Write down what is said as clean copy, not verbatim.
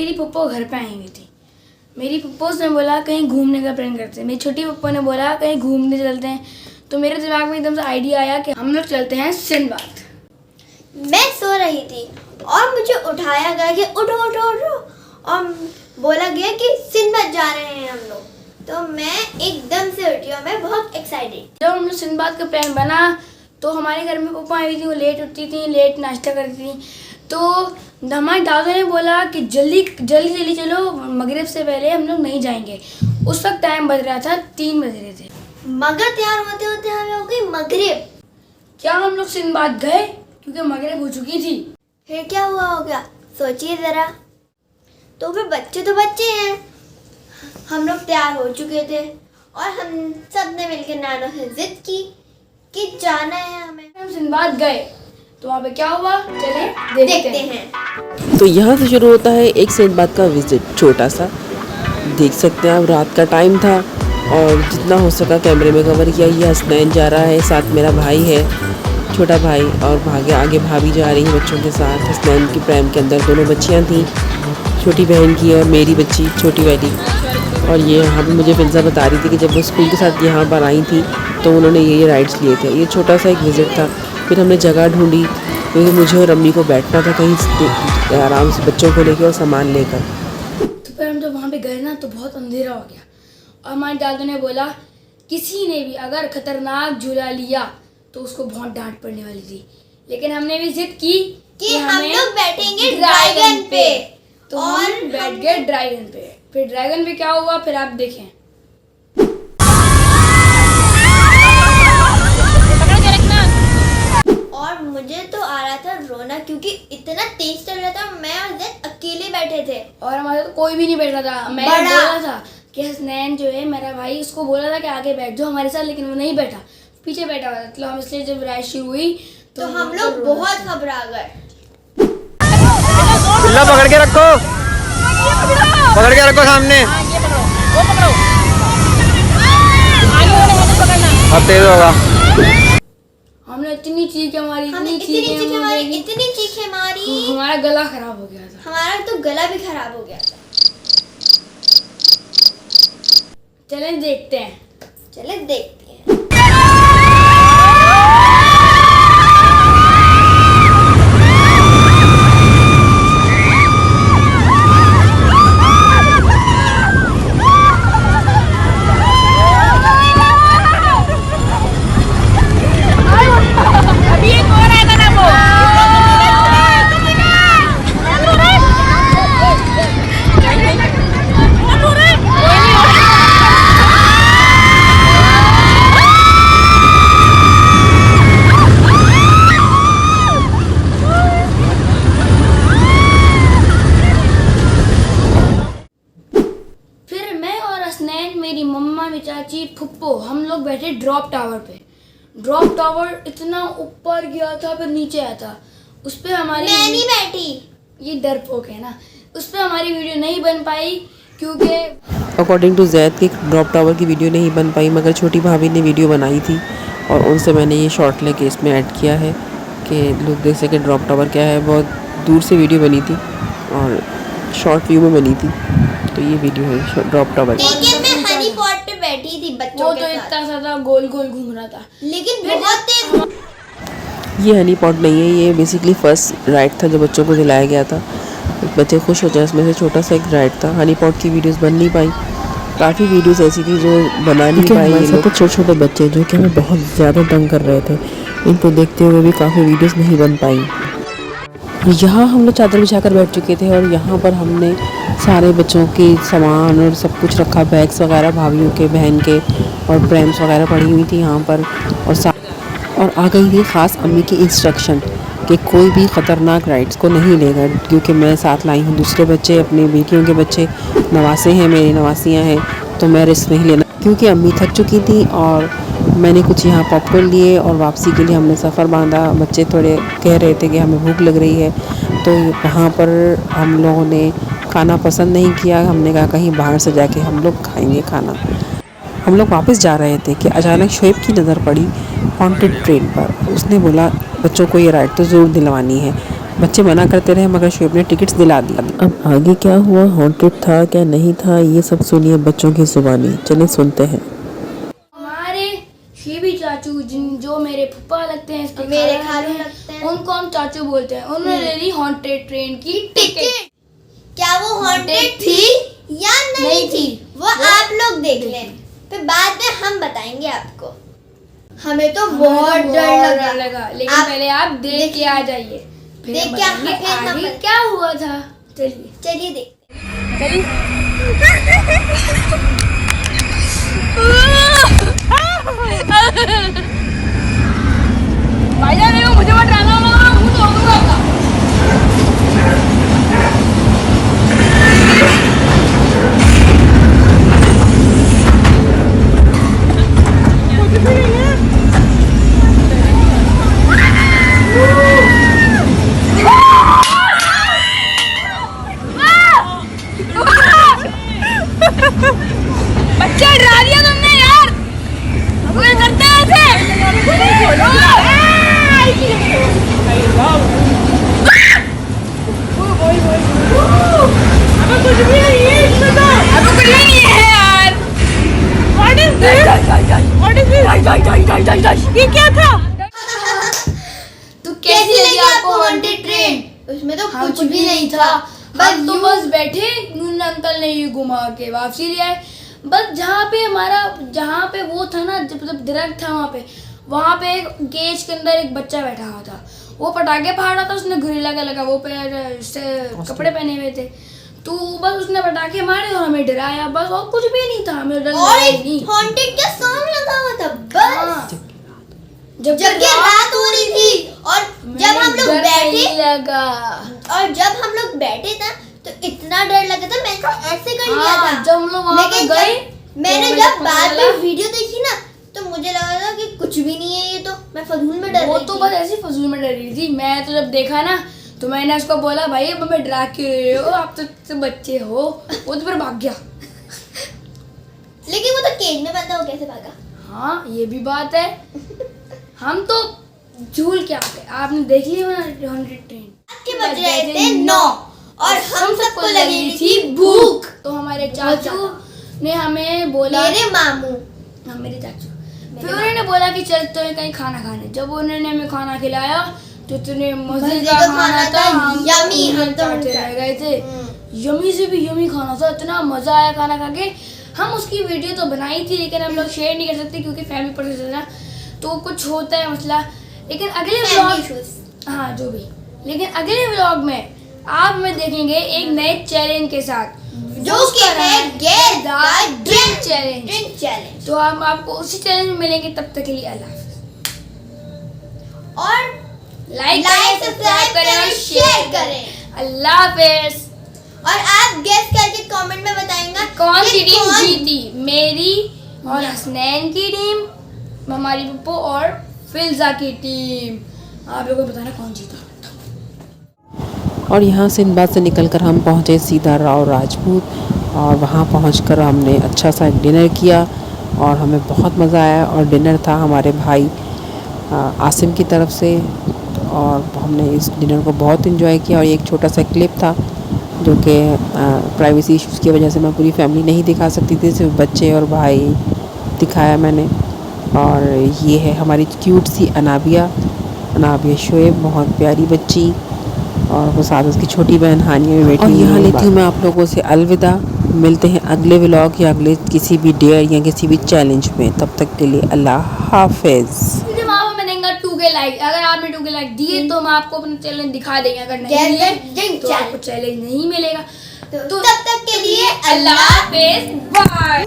मेरी पप्पो घर पे आई हुई थी। मेरी पप्पो ने बोला कहीं घूमने का प्लान करते हैं। मेरी छोटी पप्पो ने बोला कहीं घूमने चलते हैं। तो मेरे दिमाग में एकदम से आइडिया आया कि हम लोग चलते हैं सिंदबाद। मैं सो रही थी और मुझे उठाया गया कि उठो उठो उठो और बोला गया कि सिंदबाद जा रहे हैं हम लोग। तो मैं एकदम से उठी और मैं बहुत एक्साइटेड। जब हम लोग सिंदबाद का प्लान बना तो हमारे घर में पप्पा आई हुई थी। वो लेट उठती थी, लेट नाश्ता करती थी। तो हमारे दादा ने बोला कि जल्दी चलो, मगरिब से पहले हम लोग नहीं जाएंगे। उस वक्त टाइम बज रहा था 3 बज रहे थे, मगर तैयार होते होते हमें हो गई मगरिब। क्या हम लोग सिंदबाद गए क्योंकि मगरिब हो चुकी थी। फिर क्या हुआ होगा सोचिए ज़रा। तो फिर बच्चे तो बच्चे हैं, हम लोग तैयार हो चुके थे और हम सब ने मिलकर नानों से जिद की कि जाना है हमें। हम सिंदबाद गए तो वहाँ पे क्या हुआ चले देखते हैं। तो यहाँ से शुरू होता है एक सिंदबाद का विजिट, छोटा सा। देख सकते हैं आप, रात का टाइम था और जितना हो सका कैमरे में कवर किया। ये हसनैन जा रहा है, साथ मेरा भाई है, छोटा भाई, और आगे भाभी जा रही है बच्चों के साथ। हसनैन की प्रैम के अंदर 2 बच्चियाँ थीं, छोटी बहन की और मेरी बच्ची छोटी वाली। और ये यहाँ पे मुझे फिजा बता रही थी कि जब वो स्कूल के साथ यहाँ पर आई थी तो उन्होंने ये राइड्स लिए थे। ये छोटा सा एक विज़िट था। फिर हमने जगह ढूंढी क्योंकि मुझे और अम्मी को बैठना था कहीं आराम से बच्चों को लेकर और सामान लेकर। तो फिर हम जब वहाँ पे गए ना तो बहुत अंधेरा हो गया और हमारे दादू ने बोला किसी ने भी अगर खतरनाक झूला लिया तो उसको बहुत डांट पड़ने वाली थी। लेकिन हमने भी जिद की कि हम लोग बैठेंगे ड्रैगन पे। तो हम बैठ गए ड्रैगन पे। फिर ड्रैगन पे क्या हुआ फिर आप देखें। और मुझे तो आ रहा था रोना क्योंकि इतना तेज चल रहा था। मैं और ज़ैद अकेले बैठे थे और हमारे तो कोई भी नहीं बैठ रहा था। मैंने बोला था कि हसनैन जो है मेरा भाई, उसको बोला था कि आगे बैठ जाओ हमारे साथ, लेकिन वो नहीं बैठा, पीछे बैठा हुआ था। तो हम इसलिए जब राइड शुरू हुई तो हम लोग बहुत घबरा गए। बिल्ला पकड़ के रखो, पकड़ के रखो सामने। अब तेज होगा। हमने इतनी चीखें मारी, इतनी चीखें मारी, हमारा गला खराब हो गया था। हमारा तो गला भी खराब हो गया था। चलें देखते हैं। चले देखते हैं। मेरी मम्मा, मेरी चाची, फुप्पो, हम लोग बैठे ड्रॉप टावर पे। ड्रॉप टावर इतना ऊपर गया था फिर नीचे आया था। उस पर हमारी मैं नहीं बैठी, ये डरपोक है ना, उस पर हमारी वीडियो नहीं बन पाई क्योंकि अकॉर्डिंग टू जैद की ड्रॉप टावर की वीडियो नहीं बन पाई, मगर छोटी भाभी ने वीडियो बनाई थी और उनसे मैंने ये शॉर्ट लेके इसमें ऐड किया है कि लोग देख सकें ड्रॉप टावर क्या है। बहुत दूर से वीडियो बनी थी और शॉर्ट व्यू में बनी थी, तो ये वीडियो है ड्रॉप टावर। लेकिन मैं हनी पॉट पे बैठी थी बच्चों के साथ। वो तो इतना सा गोल गोल घूम रहा था, लेकिन बहुत तेज। ये हनी पॉट नहीं है, ये बेसिकली फर्स्ट राइड था जो बच्चों को दिलाया गया था। बच्चे खुश हो जाए, इसमें से छोटा सा एक राइड था। हनी पॉट की वीडियोस बन नहीं पाई, काफ़ी वीडियोस ऐसी थी जो बना नहीं पाई। ये लोग छोटे छोटे बच्चे जो कि हमें बहुत ज़्यादा तंग कर रहे थे, इनको देखते हुए भी काफ़ी वीडियोस नहीं बन पाई। यहाँ हम लोग चादर बिछाकर बैठ चुके थे और यहाँ पर हमने सारे बच्चों के सामान और सब कुछ रखा, बैग्स वगैरह भाभीयों के, बहन के, और प्रैम्स वगैरह पड़ी हुई थी यहाँ पर। और आ गई थी ख़ास अम्मी की इंस्ट्रक्शन कि कोई भी ख़तरनाक राइड्स को नहीं लेगा, क्योंकि मैं साथ लाई हूँ दूसरे बच्चे, अपनी बेटियों के बच्चे, नवासे हैं, मेरी नवासियाँ हैं, तो मैं रिस्क नहीं लेना। क्योंकि अम्मी थक चुकी थी और मैंने कुछ यहाँ पॉपकॉर्न लिए और वापसी के लिए हमने सफ़र बांधा। बच्चे थोड़े कह रहे थे कि हमें भूख लग रही है, तो वहाँ पर हम लोगों ने खाना पसंद नहीं किया। हमने कहा कहीं बाहर से जाके हम लोग खाएंगे खाना। हम लोग वापस जा रहे थे कि अचानक शोएब की नज़र पड़ी हॉन्टेड ट्रेन पर। उसने बोला बच्चों को ये राइड तो ज़रूर दिलवानी है। बच्चे मना करते रहे मगर शुएब ने टिकट्स दिला दिया। अब आगे क्या हुआ, हॉन्टेड था क्या नहीं था, ये सब सुनिए बच्चों की जुबानी। चलिए सुनते हैं। हमारे शेबी चाचू जो मेरे फूफा लगते हैं, इसके मेरे खाला खालू लगते लगते हैं, हैं। उनको हम चाचू बोलते हैं। उन्होंने ले ली हॉन्टेड ट्रेन की टिकट। क्या वो हॉन्टेड थी या नहीं थी वो आप लोग देख लें, फिर बाद में हम बताएंगे आपको। हमें तो बहुत डर लगा, लेकिन पहले आप देख के आ जाइए, फिर देख हम के आ- बताएंगे फिर हम आगे बता- क्या हुआ था। चलिए चलिए देखते हैं। मुझे मत डालना, मुझे तो होगा। बच्चे डरा दिया तुमने यार, वो करते हैं अबे कुछ भी नहीं है इसमें तो, अबे कुछ भी नहीं है यार। What is this? What is this? ये क्या था? तो कैसी लगी आपको हॉन्टेड ट्रेन? उसमें तो हाँ, कुछ भी नहीं था, हम तो बस बैठे, मुन्ना अंकल ने ये घुमा के वापसी ले आए। बस जहाँ पे वो था ना, जब दरख्त था वहाँ पे एक केज के अंदर एक बच्चा बैठा हुआ था, वो पटाखे फाड़ रहा था। उसने गुरिल्ला का लगा वो कपड़े पहने हुए थे, तो बस उसने पटाखे मारे और हमें डराया, बस और कुछ भी नहीं था। हमें डर और लगा ही एक नहीं। हॉन्टेड का सॉन्ग लगा हुआ था बस। हाँ। जब कि रात हो रही थी और जब हम लोग बैठे लगा, और जब हम लोग बैठे था तो इतना डर लगा था, मैंने तो ऐसे कर लिया हाँ, था। जब हम लोग वहाँ पे लेकिन गए, मैंने तो जब हमें बाद पता में लगा- वीडियो देखी ना तो मुझे लगा था कि कुछ भी नहीं है ये, तो मैं फजूल में डर वो रही तो थी। बस ऐसी फजूल में डर रही थी। मैं तो जब देखा ना तो मैंने उसको बोला, भाई अब हमें डरा क्यों रहे हो, आप तो बच्चे हो। वो तो फिर भाग गया। लेकिन वो तो केज में बंद था, वो कैसे भागा? हाँ ये भी बात है, हम तो झूल के आ गए। आपने देख लिया ना 100 ट्रेन के बज रहे थे 9 और हम सबको लगी थी भूख। तो हमारे चाचू ने हमें बोला, मेरे मामू, हाँ मेरे चाचू, फिर उन्होंने बोला कि चल तो कहीं खाना खाने। जब उन्होंने हमें खाना खिलाया तो इतने मजे का खाना था, हम यम्मी, हम तो चाटते रह गए थे। यमी से भी यमी खाना था, इतना मजा आया खाना खा के। हम उसकी वीडियो तो बनाई थी लेकिन हम लोग शेयर नहीं कर सकते क्योंकि फैमिली पर्सन ना, तो कुछ होता है मसला। लेकिन अगले व्लॉग, हाँ जो भी, लेकिन अगले व्लॉग में आप हमें देखेंगे एक नए चैलेंज के साथ, जो कि है guess the drink challenge. Drink challenge. तो हम आपको उसी चैलेंज में मिलेंगे, तब तक के लिए अल्लाह हाफ़िज़। और लाइक सब्सक्राइब करें, शेयर करें। अल्लाह हाफ़िज़। और आप गेस करके कमेंट में बताएंगे कौन सी कि टीम कौन- जीती, मेरी और हसनैन की टीम, हमारी पप्पू और फिल्जा की टीम। आप लोगों को बताना कौन जीता। और यहाँ से इन बात से निकलकर हम पहुँचे सीधा राव राजपूत, और वहाँ पहुँचकर हमने अच्छा सा डिनर किया और हमें बहुत मज़ा आया। और डिनर था हमारे भाई आसिम की तरफ से, और हमने इस डिनर को बहुत इन्जॉय किया। और एक छोटा सा क्लिप था जो कि प्राइवेसी इश्यूज़ की वजह से मैं पूरी फैमिली नहीं दिखा सकती थी, सिर्फ बच्चे और भाई दिखाया मैंने। और ये है हमारी क्यूट सी अनाबिया शुएब, बहुत प्यारी बच्ची, और वो साथ उसकी छोटी बहन हानिया भी बैठी। और यहाँ लेती हूँ मैं आप लोगों से अलविदा। मिलते हैं अगले व्लॉग या अगले किसी भी डेयर या किसी भी चैलेंज में। तब तक के लिए अल्लाह हाफिज़। जब आप हमें देंगे 2K लाइक, अगर आपने 2K लाइक दिए तो हम आपको अपना चैलेंज दिखा देंगे, अगर नहीं Get दिए the drink तो आपको challenge। चैलेंज नहीं मिलेगा। तो तब तक के लिए अल्लाह हाफिज़, बाय।